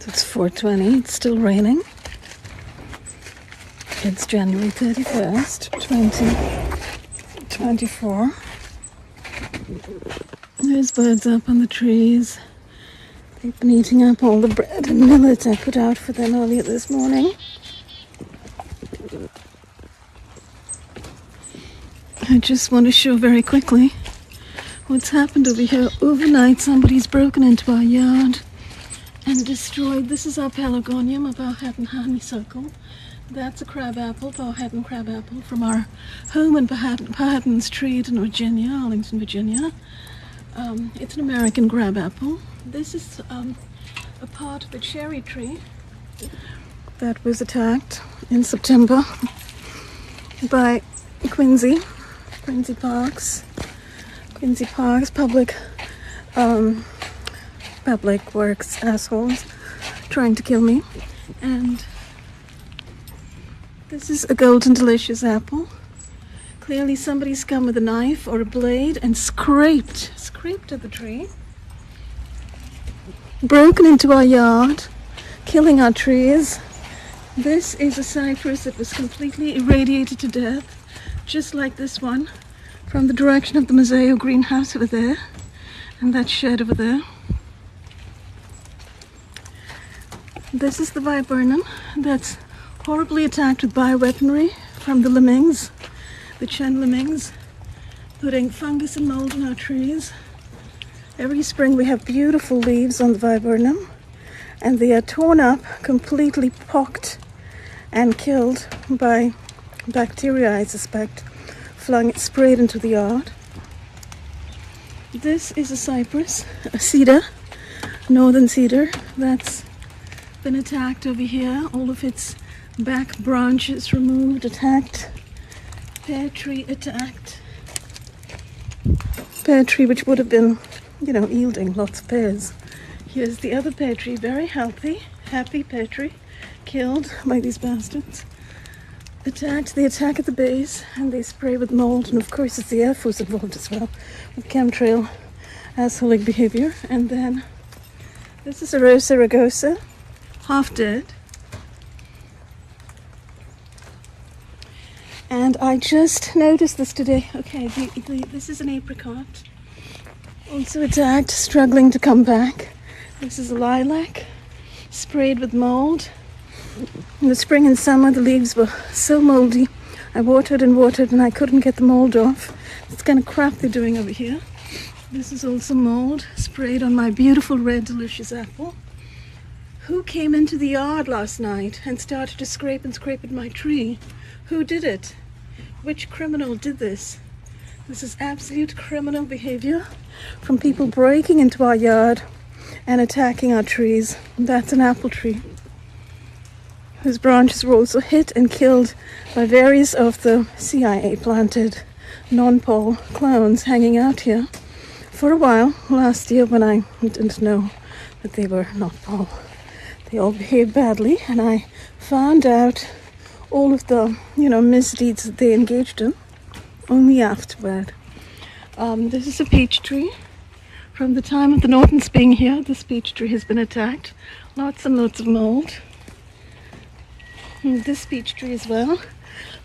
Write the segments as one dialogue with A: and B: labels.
A: It's 4:20, it's still raining. It's January 31st, 2024. There's birds up on the trees. They've been eating up all the bread and millet I put out for them earlier this morning. I just want to show very quickly what's happened over here. Overnight, somebody's broken into our yard and destroyed. This is our pelargonium, a Powhatan honeysuckle. That's a crabapple, Powhatan crabapple, from our home in Powhatan Street in Virginia, Arlington, Virginia. It's an American crabapple. This is a part of a cherry tree that was attacked in September by Quincy Parks, public works assholes trying to kill me. And this is a golden delicious apple. Clearly somebody's come with a knife or a blade and scraped at the tree, broken into our yard, killing our trees. This is a cypress that was completely irradiated to death, just like this one, from the direction of the Mosaic greenhouse over there, and that shed over there. This is the viburnum that's horribly attacked with bioweaponry from the lemmings, the Chen lemmings, putting fungus and mold in our trees. Every spring we have beautiful leaves on the viburnum, and they are torn up, completely pocked and killed by bacteria, I suspect, sprayed into the yard. This is a cypress, a cedar, northern cedar, that's been attacked over here. All of its back branches removed, attacked. Pear tree attacked. Pear tree which would have been, yielding lots of pears. Here's the other pear tree, very healthy, happy pear tree, killed by these bastards. Attacked, they attack at the base and they spray with mold, and of course it's the Air Force involved as well, with chemtrail assholing behavior. And then this is a Rosa rugosa, half dead. And I just noticed this today. Okay, this is an apricot, also attacked, struggling to come back. This is a lilac, sprayed with mold. In the spring and summer, the leaves were so moldy. I watered and I couldn't get the mold off. It's kind of crap they're doing over here. This is also mold sprayed on my beautiful red delicious apple. Who came into the yard last night and started to scrape at my tree? Who did it? Which criminal did this? This is absolute criminal behavior from people breaking into our yard and attacking our trees. That's an apple tree whose branches were also hit and killed by various of the CIA planted non-pole clones hanging out here for a while last year, when I didn't know that they were not pole. They all behaved badly, and I found out all of the, misdeeds that they engaged in only afterward. This is a peach tree. From the time of the Nortons being here, this peach tree has been attacked. Lots and lots of mold. And this peach tree as well.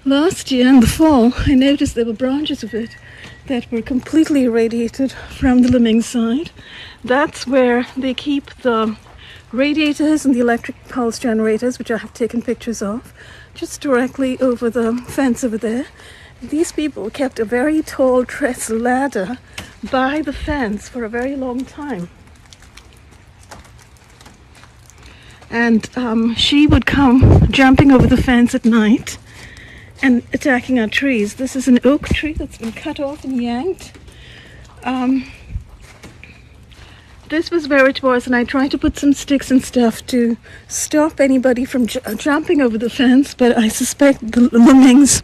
A: Last year in the fall, I noticed there were branches of it that were completely irradiated from the lemming side. That's where they keep the radiators and the electric pulse generators, which I have taken pictures of, just directly over the fence over there. These people kept a very tall trestle ladder by the fence for a very long time. And she would come jumping over the fence at night and attacking our trees. This is an oak tree that's been cut off and yanked. This was where it was, and I tried to put some sticks and stuff to stop anybody from jumping over the fence, but I suspect the lemmings,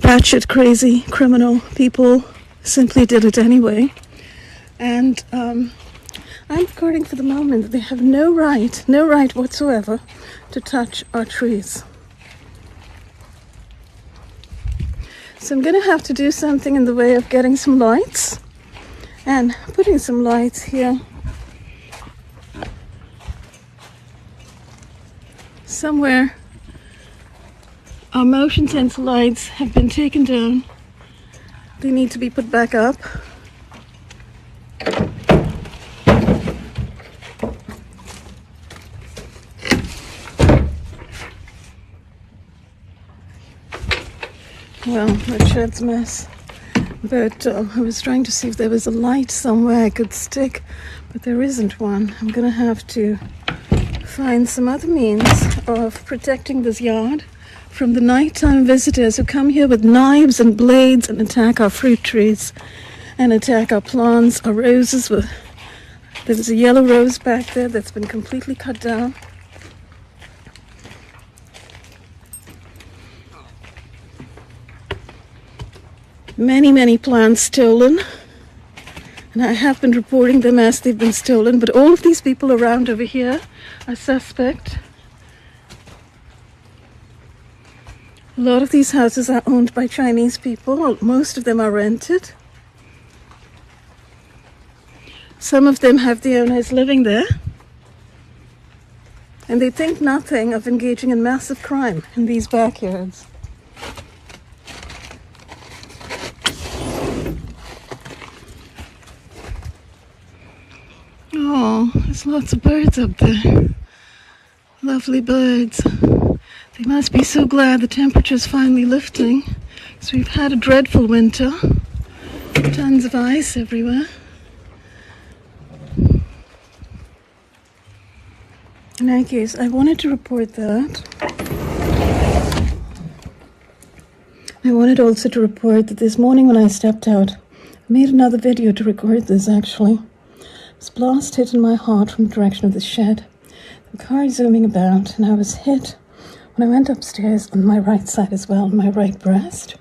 A: batshit crazy criminal people, simply did it anyway. And I'm recording for the moment that they have no right whatsoever to touch our trees. So I'm going to have to do something in the way of getting some lights and putting some lights here somewhere our motion sensor lights have been taken down. They need to be put back up. Well, that shed's a mess. But I was trying to see if there was a light somewhere I could stick, but there isn't one. I'm gonna have to find some other means of protecting this yard from the nighttime visitors who come here with knives and blades and attack our fruit trees and attack our plants, our roses. There was a yellow rose back there that's been completely cut down. Many plants stolen, and I have been reporting them as they've been stolen, but all of these people around over here are suspect. A lot of these houses are owned by Chinese people. Most of them are rented. Some of them have the owners living there, and they think nothing of engaging in massive crime in these backyards. Oh, there's lots of birds up there. Lovely birds. They must be so glad the temperature's finally lifting, because we've had a dreadful winter. Tons of ice everywhere. In any case, I wanted to report that. I wanted also to report that this morning when I stepped out, I made another video to record this actually. I was blast hit in my heart from the direction of the shed. The car zooming about, and I was hit when I went upstairs on my right side as well, on my right breast,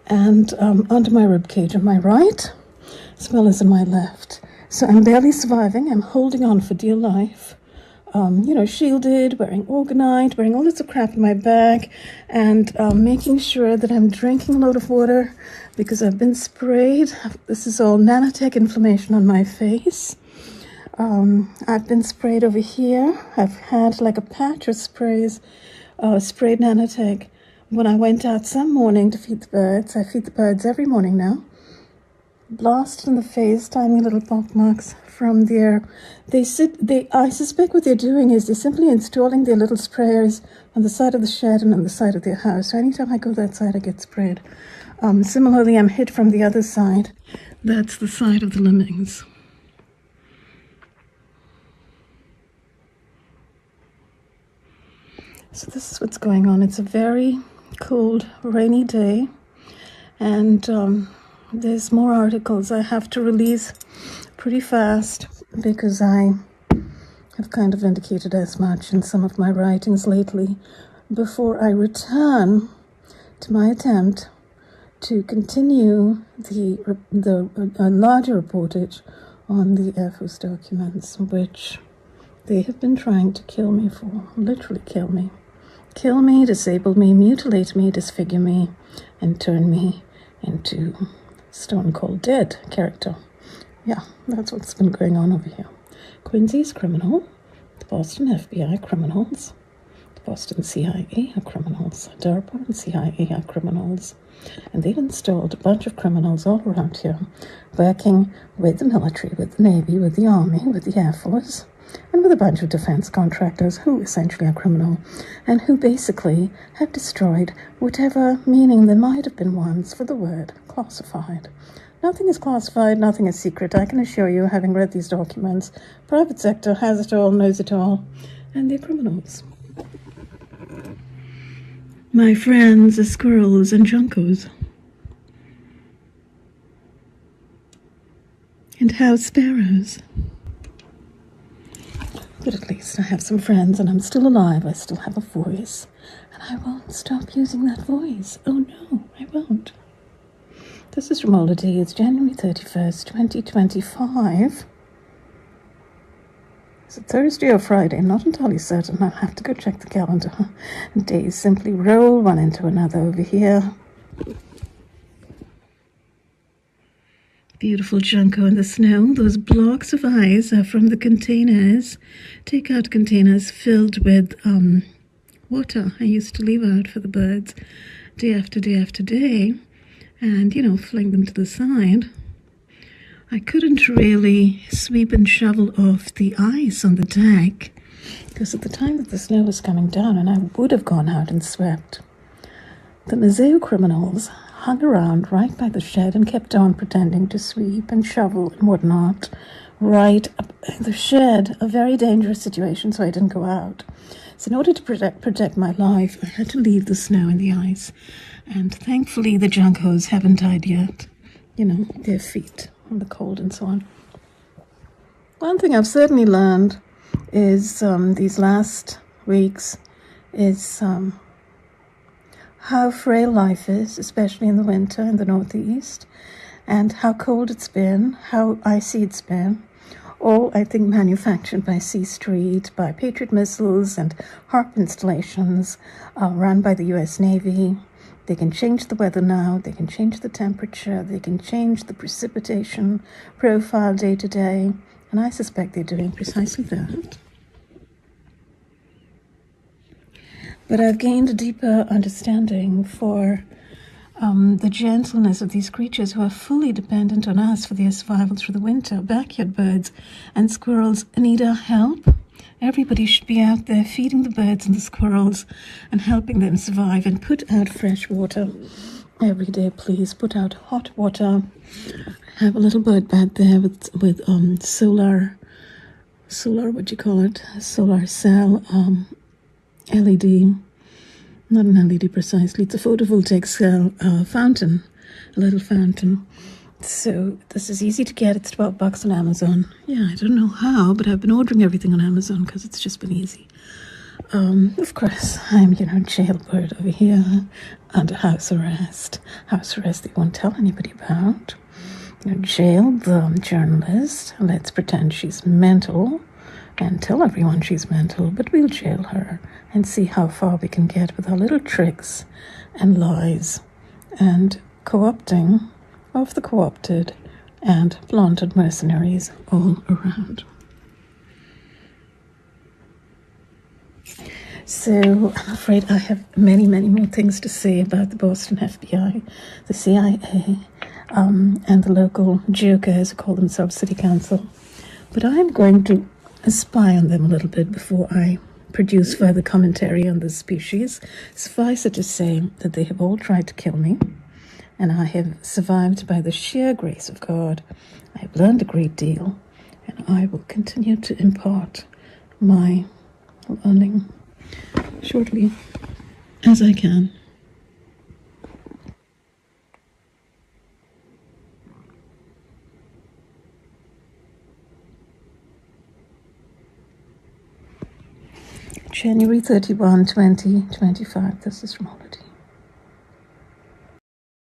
A: and under my rib cage on my right, as well as on my left. So I'm barely surviving. I'm holding on for dear life. Shielded, wearing orgonite, wearing all sorts of crap in my bag, and making sure that I'm drinking a lot of water because I've been sprayed. This is all nanotech inflammation on my face. I've been sprayed over here. I've had like a patch of sprays, sprayed nanotech. When I went out some morning to feed the birds, I feed the birds every morning now. Blasted in the face, tiny little pock marks from there. I suspect what they're doing is they're simply installing their little sprayers on the side of the shed and on the side of their house. So anytime I go that side, I get sprayed. Similarly, I'm hit from the other side. That's the side of the lemmings. So this is what's going on. It's a very cold, rainy day, and there's more articles I have to release pretty fast because I have kind of indicated as much in some of my writings lately before I return to my attempt to continue the larger reportage on the Air Force documents, which they have been trying to kill me for, literally kill me. Kill me, disable me, mutilate me, disfigure me, and turn me into stone cold dead character. Yeah, that's what's been going on over here. Quincy's criminal, the Boston FBI criminals, the Boston CIA are criminals, Durban and CIA are criminals, and they've installed a bunch of criminals all around here, working with the military, with the Navy, with the Army, with the Air Force, and with a bunch of defense contractors who essentially are criminal and who basically have destroyed whatever meaning there might have been once for the word classified. Nothing is classified, nothing is secret. I can assure you, having read these documents, private sector has it all, knows it all, and they're criminals. My friends are squirrels and juncos. And house sparrows. But at least I have some friends and I'm still alive. I still have a voice. And I won't stop using that voice. Oh no, I won't. This is Ramola D. It's January 31st, 2025. Is it Thursday or Friday? I'm not entirely certain. I'll have to go check the calendar. Days simply roll one into another over here. Beautiful junco in the snow. Those blocks of ice are from the containers, takeout containers filled with water I used to leave out for the birds day after day after day and, fling them to the side, I couldn't really sweep and shovel off the ice on the deck because at the time that the snow was coming down and I would have gone out and swept, the Mazeo criminals hung around right by the shed and kept on pretending to sweep and shovel and whatnot right up in the shed. A very dangerous situation, so I didn't go out. So in order to protect my life, I had to leave the snow and the ice. And thankfully the junkos haven't died yet. Their feet on the cold and so on. One thing I've certainly learned is these last weeks is how frail life is, especially in the winter in the northeast, and how cold it's been, how icy it's been, all, I think, manufactured by C Street, by Patriot missiles and HARP installations run by the US Navy. They can change the weather now, they can change the temperature, they can change the precipitation profile day to day, and I suspect they're doing precisely that. But I've gained a deeper understanding for the gentleness of these creatures who are fully dependent on us for their survival through the winter. Backyard birds and squirrels need our help. Everybody should be out there feeding the birds and the squirrels and helping them survive, and put out fresh water every day, please. Put out hot water. Have a little bird bed there with solar, what do you call it? Solar cell, LED, not an LED precisely, it's a photovoltaic cell fountain, a little fountain. So this is easy to get, it's $12 on Amazon. Yeah, I don't know how, but I've been ordering everything on Amazon because it's just been easy. Of course, I'm, jailbird over here, under house arrest they won't tell anybody about. Jail the journalist, let's pretend she's mental, and tell everyone she's mental, but we'll jail her and see how far we can get with our little tricks and lies and co-opting of the co-opted and planted mercenaries all around. So I'm afraid I have many, many more things to say about the Boston FBI, the CIA, and the local jokers who call themselves City Council. But I'm going to spy on them a little bit before I produce further commentary on this species. Suffice it to say that they have all tried to kill me, and I have survived by the sheer grace of God. I have learned a great deal, and I will continue to impart my learning shortly as I can. January 31, 2025. This is Ramola